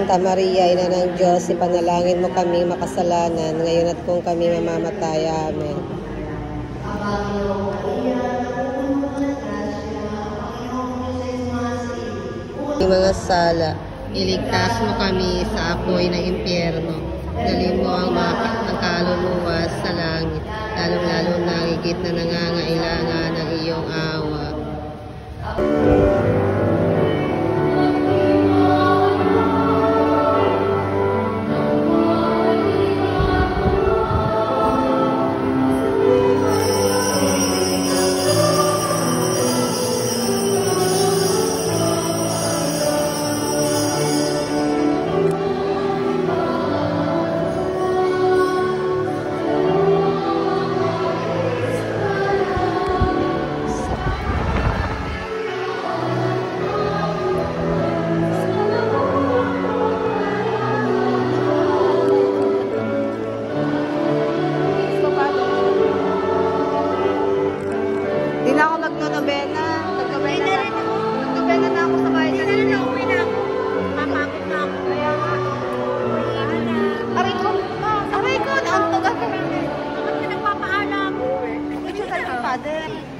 Santa Maria, Ina ng Diyos, ipanalangin mo kami makasalanan, ngayon at kung kami mamamatay. Amen. Mga sala, iligtas mo kami sa apoy ng impyerno. Dalhin mo ang mga kaluluwa sa langit, lalong-lalo na higit na nangangailangan ng iyong awa. Hindi na ako nagno-nobena. Nagno-bena na ako sa bahay. Hindi na uwi na ako. Papakot na ako. Kaya nga. Aray ko. Aray ko. Naantog ako. Bakit ka nagpapaalam? Which is like your father.